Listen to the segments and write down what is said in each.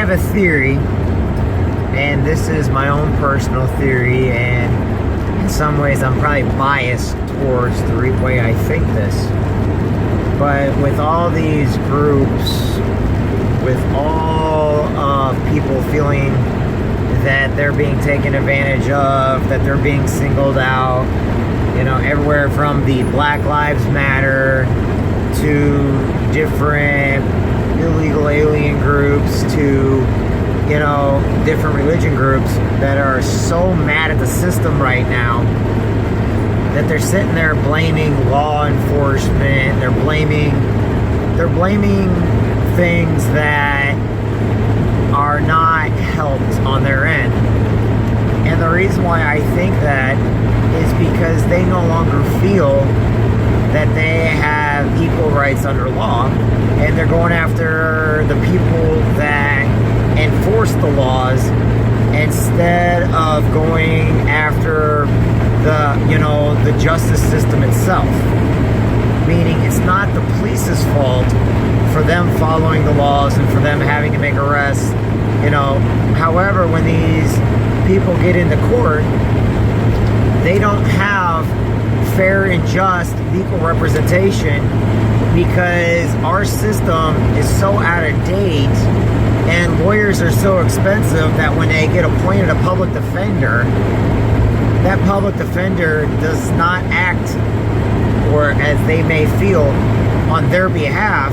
have a theory, and this is my own personal theory, and in some ways I'm probably biased towards the way I think this. But with all these groups, with all of people feeling that they're being taken advantage of, that they're being singled out, you know, everywhere from the Black Lives Matter to different illegal alien groups to, you know, different religion groups that are so mad at the system right now that they're sitting there blaming law enforcement, they're blaming things that are not helped on their end. And the reason why I think that is because they no longer feel that they have equal rights under law, and they're going after the people that enforce the laws instead of going after the justice system itself. Meaning it's not the police's fault for them following the laws and for them having to make arrests, you know. However, when these people get into court, they don't have fair and just legal representation because our system is so out of date and lawyers are so expensive that when they get appointed a public defender, that public defender does not act, or as they may feel, on their behalf,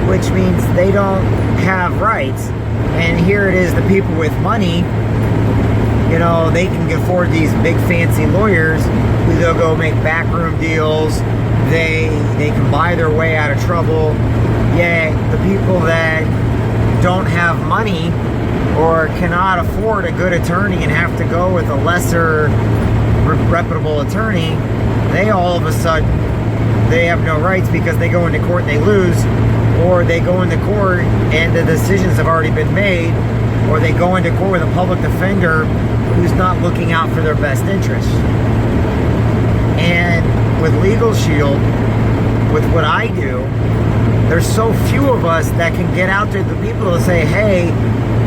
which means they don't have rights. And here it is, the people with money, you know, they can afford these big fancy lawyers who they'll go make backroom deals. They can buy their way out of trouble. Yet the people that don't have money or cannot afford a good attorney and have to go with a lesser reputable attorney, they all of a sudden, they have no rights because they go into court and they lose, or they go into court and the decisions have already been made, or they go into court with a public defender who's not looking out for their best interests. And with Legal Shield, with what I do, there's so few of us that can get out there to the people to say, hey,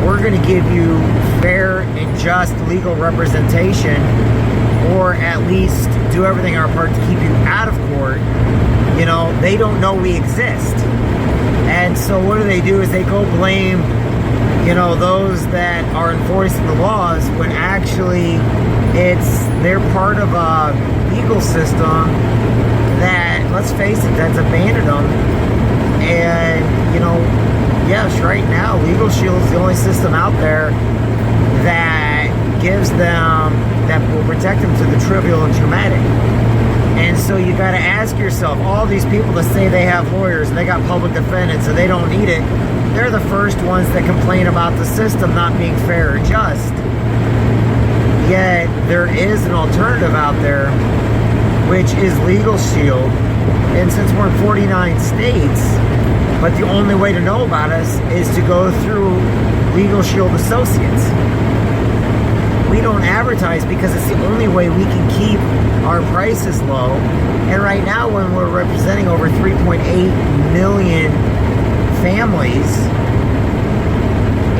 we're going to give you fair and just legal representation, or at least do everything in our part to keep you out of court. You know, they don't know we exist. And so what do is they go blame, you know, those that are enforcing the laws, when actually they're part of a legal system that, let's face it, that's abandoned them. And, you know, yes, right now, Legal Shield is the only system out there that gives them, that will protect them to the trivial and traumatic. And so you got to ask yourself, all these people that say they have lawyers and they got public defendants and they don't need it, they're the first ones that complain about the system not being fair or just. Yet there is an alternative out there, which is Legal Shield. And since we're in 49 states, but the only way to know about us is to go through Legal Shield Associates. We don't advertise because it's the only way we can keep our prices low. And right now, when we're representing over 3.8 million families,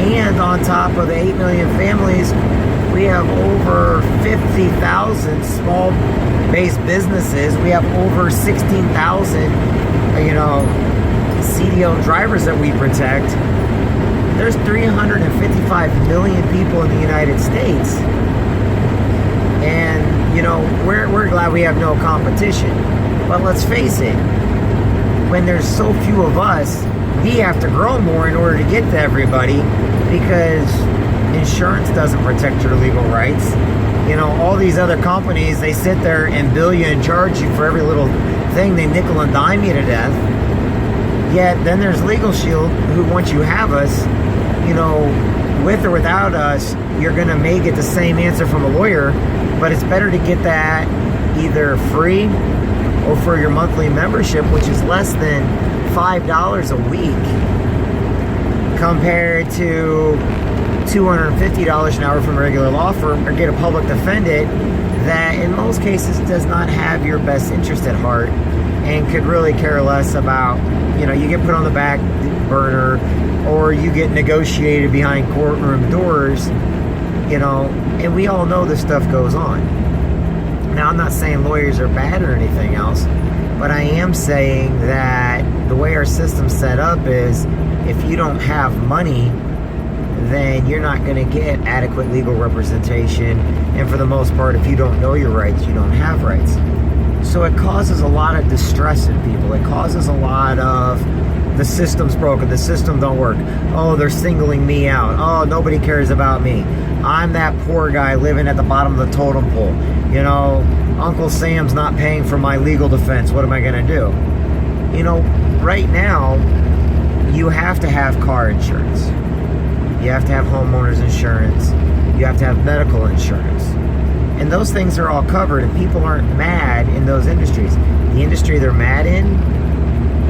and on top of the 8 million families, we have over 50,000 small-based businesses. We have over 16,000, you know, CDL drivers that we protect. There's 355 million people in the United States. And, you know, we're glad we have no competition. But let's face it, when there's so few of us, we have to grow more in order to get to everybody, because insurance doesn't protect your legal rights. You know, all these other companies, they sit there and bill you and charge you for every little thing. They nickel and dime you to death. Yet then there's Legal Shield, who, once you have us, you know, with or without us, you're going to may get the same answer from a lawyer, but it's better to get that either free or for your monthly membership, which is less than $5 a week, compared to $250 an hour from a regular law firm, or get a public defendant that in most cases does not have your best interest at heart and could really care less about, you know, you get put on the back burner, or you get negotiated behind courtroom doors, and we all know this stuff goes on. Now, I'm not saying lawyers are bad or anything else, but I am saying that the way our system's set up is if you don't have money, then you're not going to get adequate legal representation. And for the most part, if you don't know your rights, you don't have rights. So it causes a lot of distress in people. It causes a lot of, the system's broken, the system don't work. Oh, they're singling me out. Oh, nobody cares about me. I'm that poor guy living at the bottom of the totem pole. Uncle Sam's not paying for my legal defense. What am I going to do? Right now, you have to have car insurance. You have to have homeowners insurance. You have to have medical insurance. And those things are all covered, and people aren't mad in those industries. The industry they're mad in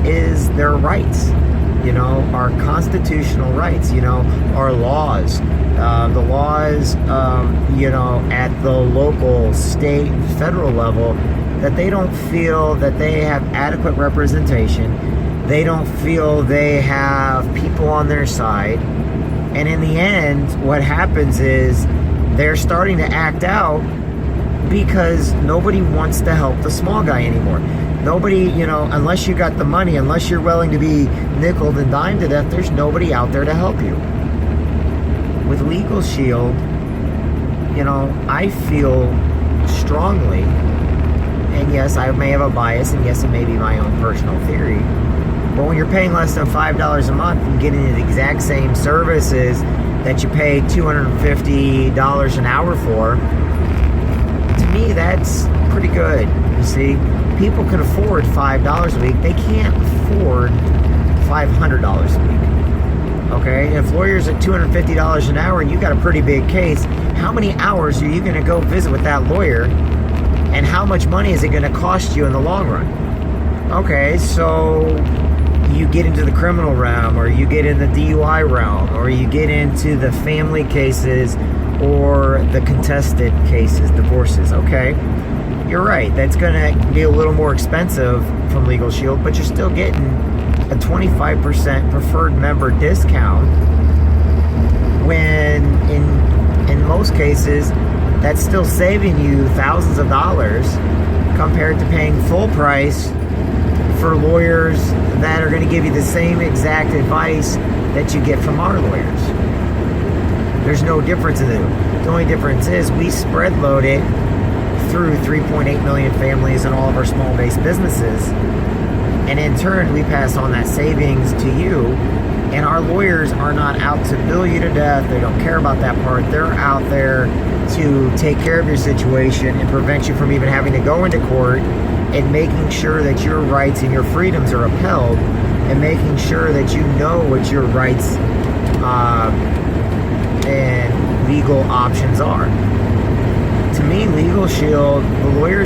is their rights, our constitutional rights, our laws. The laws, at the local, state, and federal level, that they don't feel that they have adequate representation. They don't feel they have people on their side. And in the end, what happens is they're starting to act out because nobody wants to help the small guy anymore. Nobody, unless you got the money, unless you're willing to be nickeled and dimed to death, there's nobody out there to help you. With Legal Shield, I feel strongly, and yes, I may have a bias, and yes, it may be my own personal theory, but when you're paying less than $5 a month and getting the exact same services that you pay $250 an hour for, to me, that's pretty good. You see, people can afford $5 a week. They can't afford $500 a week. Okay? If lawyers at $250 an hour and you got a pretty big case, how many hours are you going to go visit with that lawyer? And how much money is it going to cost you in the long run? Okay, so you get into the criminal realm, or you get in the DUI realm, or you get into the family cases or the contested cases, divorces. Okay, you're right. That's going to be a little more expensive from Legal Shield, but you're still getting a 25% preferred member discount, when in most cases that's still saving you thousands of dollars compared to paying full price for lawyers that are going to give you the same exact advice that you get from our lawyers. There's no difference in them. The only difference is we spread load it through 3.8 million families and all of our small-based businesses, and in turn we pass on that savings to you. And our lawyers are not out to bill you to death. They don't care about that part. They're out there to take care of your situation and prevent you from even having to go into court, and making sure that your rights and your freedoms are upheld, and making sure that you know what your rights and legal options are. To me, Legal Shield, the lawyers